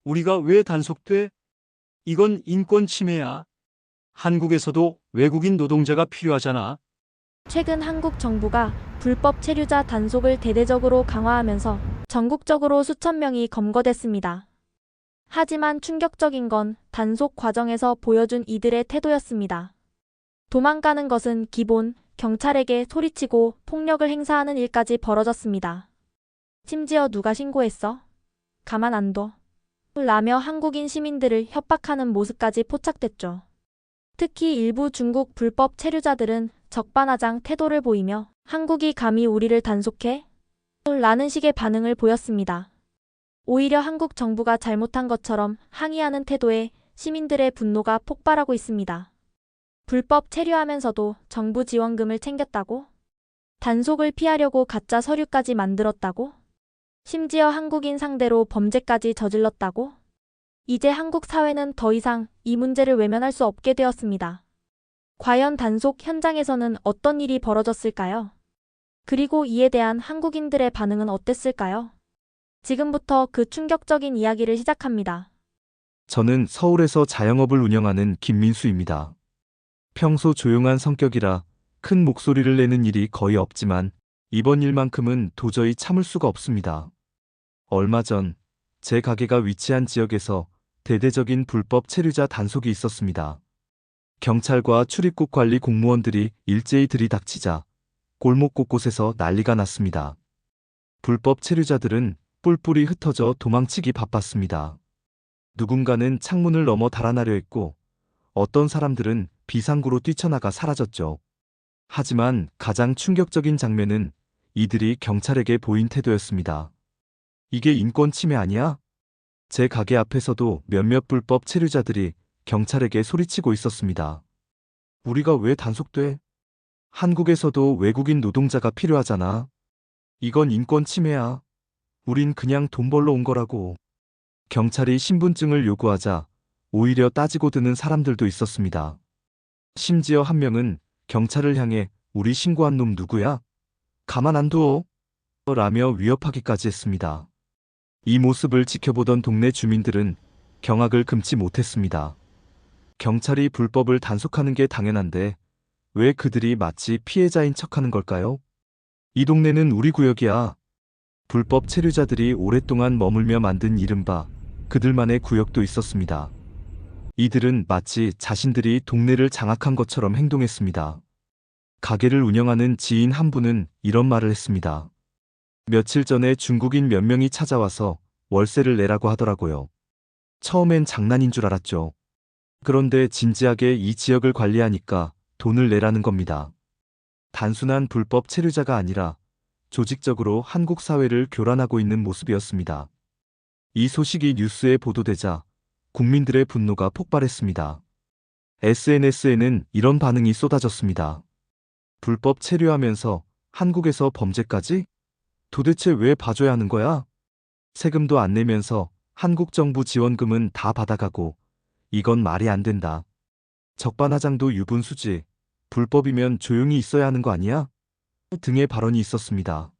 우리가 왜 단속돼? 이건 인권 침해야. 한국에서도 외국인 노동자가 필요하잖아. 최근 한국 정부가 불법 체류자 단속을 대대적으로 강화하면서 전국적으로 수천 명이 검거됐습니다. 하지만 충격적인 건 단속 과정에서 보여준 이들의 태도였습니다. 도망가는 것은 기본, 경찰에게 소리치고 폭력을 행사하는 일까지 벌어졌습니다. 심지어 누가 신고했어? 가만 안 둬. 라며 한국인 시민들을 협박하는 모습까지 포착됐죠. 특히 일부 중국 불법 체류자들은 적반하장 태도를 보이며 한국이 감히 우리를 단속해? 라는 식의 반응을 보였습니다. 오히려 한국 정부가 잘못한 것처럼 항의하는 태도에 시민들의 분노가 폭발하고 있습니다. 불법 체류하면서도 정부 지원금을 챙겼다고? 단속을 피하려고 가짜 서류까지 만들었다고? 심지어 한국인 상대로 범죄까지 저질렀다고? 이제 한국 사회는 더 이상 이 문제를 외면할 수 없게 되었습니다. 과연 단속 현장에서는 어떤 일이 벌어졌을까요? 그리고 이에 대한 한국인들의 반응은 어땠을까요? 지금부터 그 충격적인 이야기를 시작합니다. 저는 서울에서 자영업을 운영하는 김민수입니다. 평소 조용한 성격이라 큰 목소리를 내는 일이 거의 없지만 이번 일만큼은 도저히 참을 수가 없습니다. 얼마 전 제 가게가 위치한 지역에서 대대적인 불법 체류자 단속이 있었습니다. 경찰과 출입국 관리 공무원들이 일제히 들이닥치자 골목 곳곳에서 난리가 났습니다. 불법 체류자들은 뿔뿔이 흩어져 도망치기 바빴습니다. 누군가는 창문을 넘어 달아나려 했고 어떤 사람들은 비상구로 뛰쳐나가 사라졌죠. 하지만 가장 충격적인 장면은 이들이 경찰에게 보인 태도였습니다. 이게 인권 침해 아니야? 제 가게 앞에서도 몇몇 불법 체류자들이 경찰에게 소리치고 있었습니다. 우리가 왜 단속돼? 한국에서도 외국인 노동자가 필요하잖아. 이건 인권 침해야. 우린 그냥 돈 벌러 온 거라고. 경찰이 신분증을 요구하자 오히려 따지고 드는 사람들도 있었습니다. 심지어 한 명은 경찰을 향해 우리 신고한 놈 누구야? 가만 안 둬. 라며 위협하기까지 했습니다. 이 모습을 지켜보던 동네 주민들은 경악을 금치 못했습니다. 경찰이 불법을 단속하는 게 당연한데 왜 그들이 마치 피해자인 척하는 걸까요? 이 동네는 우리 구역이야. 불법 체류자들이 오랫동안 머물며 만든 이른바 그들만의 구역도 있었습니다. 이들은 마치 자신들이 동네를 장악한 것처럼 행동했습니다. 가게를 운영하는 지인 한 분은 이런 말을 했습니다. 며칠 전에 중국인 몇 명이 찾아와서 월세를 내라고 하더라고요. 처음엔 장난인 줄 알았죠. 그런데 진지하게 이 지역을 관리하니까 돈을 내라는 겁니다. 단순한 불법 체류자가 아니라 조직적으로 한국 사회를 교란하고 있는 모습이었습니다. 이 소식이 뉴스에 보도되자 국민들의 분노가 폭발했습니다. SNS에는 이런 반응이 쏟아졌습니다. 불법 체류하면서 한국에서 범죄까지? 도대체 왜 봐줘야 하는 거야? 세금도 안 내면서 한국 정부 지원금은 다 받아가고 이건 말이 안 된다. 적반하장도 유분수지. 불법이면 조용히 있어야 하는 거 아니야? 등의 발언이 있었습니다.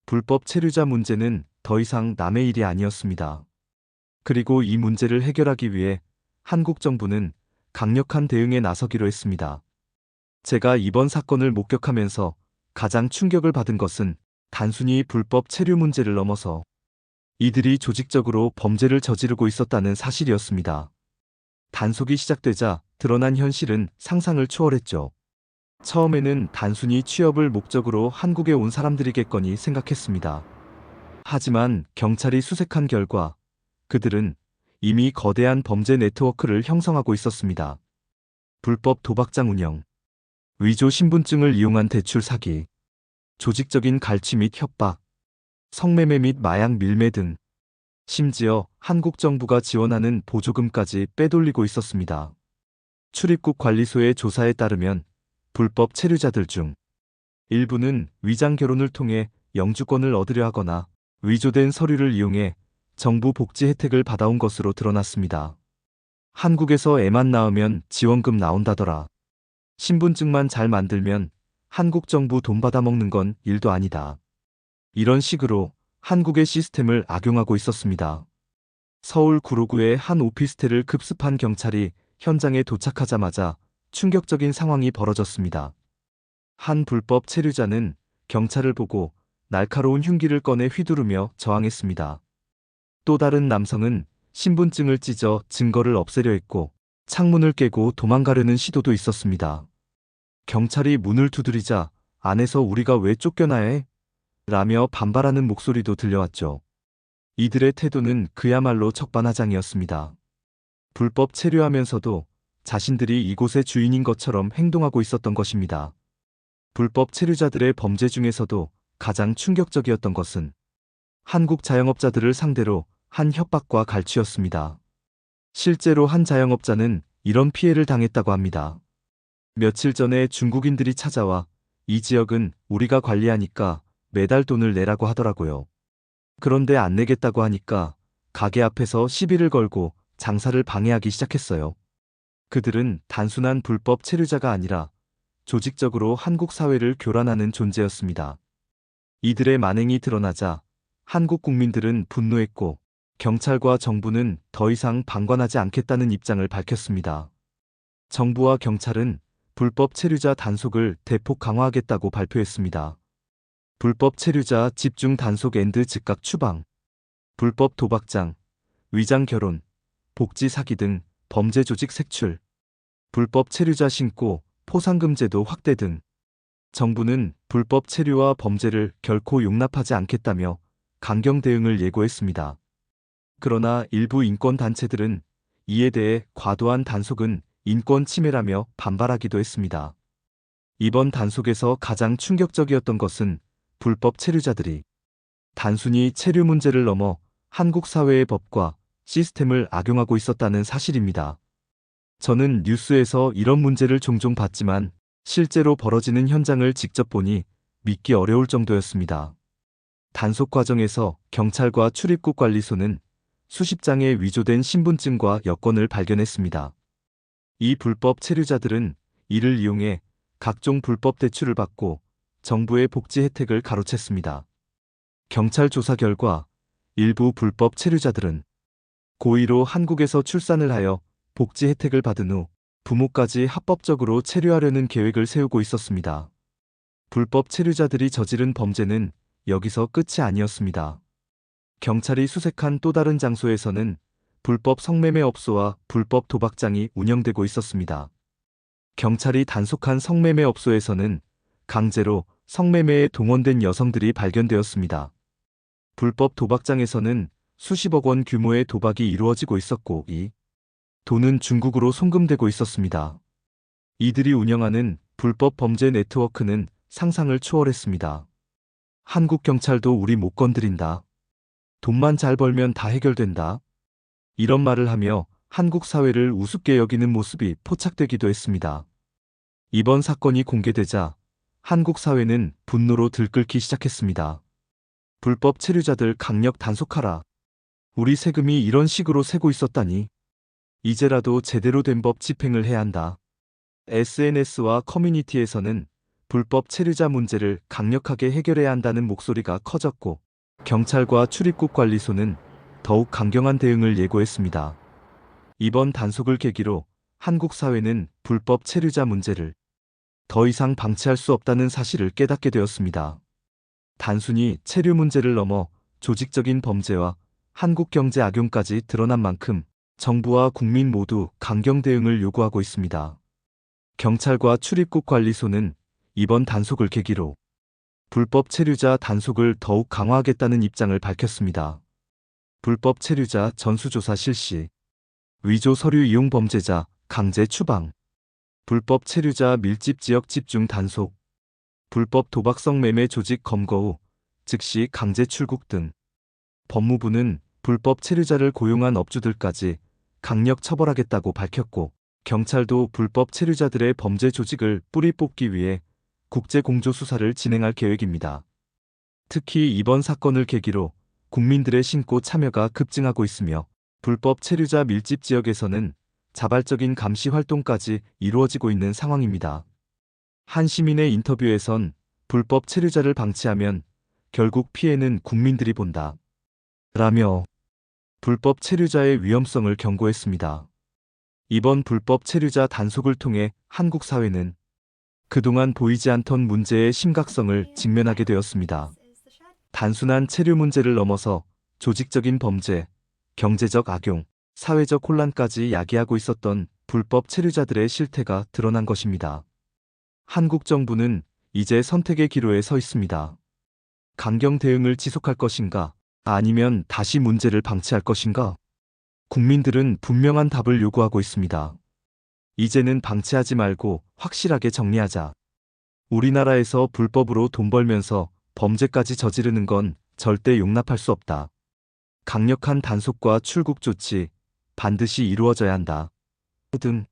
불법 체류자 문제는 더 이상 남의 일이 아니었습니다. 그리고 이 문제를 해결하기 위해 한국 정부는 강력한 대응에 나서기로 했습니다. 제가 이번 사건을 목격하면서 가장 충격을 받은 것은 단순히 불법 체류 문제를 넘어서 이들이 조직적으로 범죄를 저지르고 있었다는 사실이었습니다. 단속이 시작되자 드러난 현실은 상상을 초월했죠. 처음에는 단순히 취업을 목적으로 한국에 온 사람들이겠거니 생각했습니다. 하지만 경찰이 수색한 결과 그들은 이미 거대한 범죄 네트워크를 형성하고 있었습니다. 불법 도박장 운영, 위조 신분증을 이용한 대출 사기, 조직적인 갈취 및 협박, 성매매 및 마약 밀매 등 심지어 한국 정부가 지원하는 보조금까지 빼돌리고 있었습니다. 출입국 관리소의 조사에 따르면 불법 체류자들 중 일부는 위장 결혼을 통해 영주권을 얻으려 하거나 위조된 서류를 이용해 정부 복지 혜택을 받아온 것으로 드러났습니다. 한국에서 애만 낳으면 지원금 나온다더라. 신분증만 잘 만들면 한국 정부 돈 받아먹는 건 일도 아니다. 이런 식으로 한국의 시스템을 악용하고 있었습니다. 서울 구로구의 한 오피스텔을 급습한 경찰이 현장에 도착하자마자 충격적인 상황이 벌어졌습니다. 한 불법 체류자는 경찰을 보고 날카로운 흉기를 꺼내 휘두르며 저항했습니다. 또 다른 남성은 신분증을 찢어 증거를 없애려 했고 창문을 깨고 도망가려는 시도도 있었습니다. 경찰이 문을 두드리자 안에서 우리가 왜 쫓겨나야 해? 라며 반발하는 목소리도 들려왔죠. 이들의 태도는 그야말로 적반하장이었습니다. 불법 체류하면서도 자신들이 이곳의 주인인 것처럼 행동하고 있었던 것입니다. 불법 체류자들의 범죄 중에서도 가장 충격적이었던 것은 한국 자영업자들을 상대로 한 협박과 갈취였습니다. 실제로 한 자영업자는 이런 피해를 당했다고 합니다. 며칠 전에 중국인들이 찾아와 이 지역은 우리가 관리하니까 매달 돈을 내라고 하더라고요. 그런데 안 내겠다고 하니까 가게 앞에서 시비를 걸고 장사를 방해하기 시작했어요. 그들은 단순한 불법 체류자가 아니라 조직적으로 한국 사회를 교란하는 존재였습니다. 이들의 만행이 드러나자 한국 국민들은 분노했고 경찰과 정부는 더 이상 방관하지 않겠다는 입장을 밝혔습니다. 정부와 경찰은 불법 체류자 단속을 대폭 강화하겠다고 발표했습니다. 불법 체류자 집중 단속 앤드 즉각 추방, 불법 도박장, 위장 결혼, 복지 사기 등 범죄 조직 색출, 불법 체류자 신고, 포상금 제도 확대 등 정부는 불법 체류와 범죄를 결코 용납하지 않겠다며 강경 대응을 예고했습니다. 그러나 일부 인권단체들은 이에 대해 과도한 단속은 인권 침해라며 반발하기도 했습니다. 이번 단속에서 가장 충격적이었던 것은 불법 체류자들이 단순히 체류 문제를 넘어 한국 사회의 법과 시스템을 악용하고 있었다는 사실입니다. 저는 뉴스에서 이런 문제를 종종 봤지만 실제로 벌어지는 현장을 직접 보니 믿기 어려울 정도였습니다. 단속 과정에서 경찰과 출입국 관리소는 수십 장의 위조된 신분증과 여권을 발견했습니다. 이 불법 체류자들은 이를 이용해 각종 불법 대출을 받고 정부의 복지 혜택을 가로챘습니다. 경찰 조사 결과 일부 불법 체류자들은 고의로 한국에서 출산을 하여 복지 혜택을 받은 후 부모까지 합법적으로 체류하려는 계획을 세우고 있었습니다. 불법 체류자들이 저지른 범죄는 여기서 끝이 아니었습니다. 경찰이 수색한 또 다른 장소에서는 불법 성매매 업소와 불법 도박장이 운영되고 있었습니다. 경찰이 단속한 성매매 업소에서는 강제로 성매매에 동원된 여성들이 발견되었습니다. 불법 도박장에서는 수십억 원 규모의 도박이 이루어지고 있었고 이 돈은 중국으로 송금되고 있었습니다. 이들이 운영하는 불법 범죄 네트워크는 상상을 초월했습니다. 한국 경찰도 우리 못 건드린다. 돈만 잘 벌면 다 해결된다. 이런 말을 하며 한국 사회를 우습게 여기는 모습이 포착되기도 했습니다. 이번 사건이 공개되자 한국 사회는 분노로 들끓기 시작했습니다. 불법 체류자들 강력 단속하라. 우리 세금이 이런 식으로 새고 있었다니. 이제라도 제대로 된 법 집행을 해야 한다. SNS와 커뮤니티에서는 불법 체류자 문제를 강력하게 해결해야 한다는 목소리가 커졌고 경찰과 출입국 관리소는 더욱 강경한 대응을 예고했습니다. 이번 단속을 계기로 한국 사회는 불법 체류자 문제를 더 이상 방치할 수 없다는 사실을 깨닫게 되었습니다. 단순히 체류 문제를 넘어 조직적인 범죄와 한국 경제 악용까지 드러난 만큼 정부와 국민 모두 강경 대응을 요구하고 있습니다. 경찰과 출입국 관리소는 이번 단속을 계기로 불법 체류자 단속을 더욱 강화하겠다는 입장을 밝혔습니다. 불법 체류자 전수조사 실시, 위조 서류 이용 범죄자 강제 추방, 불법 체류자 밀집 지역 집중 단속, 불법 도박성 매매 조직 검거 후 즉시 강제 출국 등 법무부는 불법 체류자를 고용한 업주들까지 강력 처벌하겠다고 밝혔고 경찰도 불법 체류자들의 범죄 조직을 뿌리 뽑기 위해 국제 공조 수사를 진행할 계획입니다. 특히 이번 사건을 계기로 국민들의 신고 참여가 급증하고 있으며 불법 체류자 밀집 지역에서는 자발적인 감시 활동까지 이루어지고 있는 상황입니다. 한 시민의 인터뷰에선 불법 체류자를 방치하면 결국 피해는 국민들이 본다. 라며 불법 체류자의 위험성을 경고했습니다. 이번 불법 체류자 단속을 통해 한국 사회는 그동안 보이지 않던 문제의 심각성을 직면하게 되었습니다. 단순한 체류 문제를 넘어서 조직적인 범죄, 경제적 악용, 사회적 혼란까지 야기하고 있었던 불법 체류자들의 실태가 드러난 것입니다. 한국 정부는 이제 선택의 기로에 서 있습니다. 강경 대응을 지속할 것인가, 아니면 다시 문제를 방치할 것인가? 국민들은 분명한 답을 요구하고 있습니다. 이제는 방치하지 말고 확실하게 정리하자. 우리나라에서 불법으로 돈 벌면서 범죄까지 저지르는 건 절대 용납할 수 없다. 강력한 단속과 출국 조치 반드시 이루어져야 한다. 등.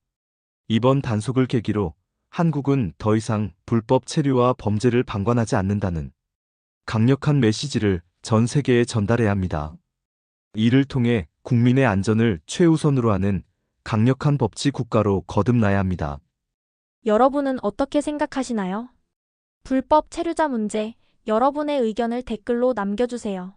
이번 단속을 계기로 한국은 더 이상 불법 체류와 범죄를 방관하지 않는다는 강력한 메시지를 전 세계에 전달해야 합니다. 이를 통해 국민의 안전을 최우선으로 하는 강력한 법치 국가로 거듭나야 합니다. 여러분은 어떻게 생각하시나요? 불법 체류자 문제, 여러분의 의견을 댓글로 남겨주세요.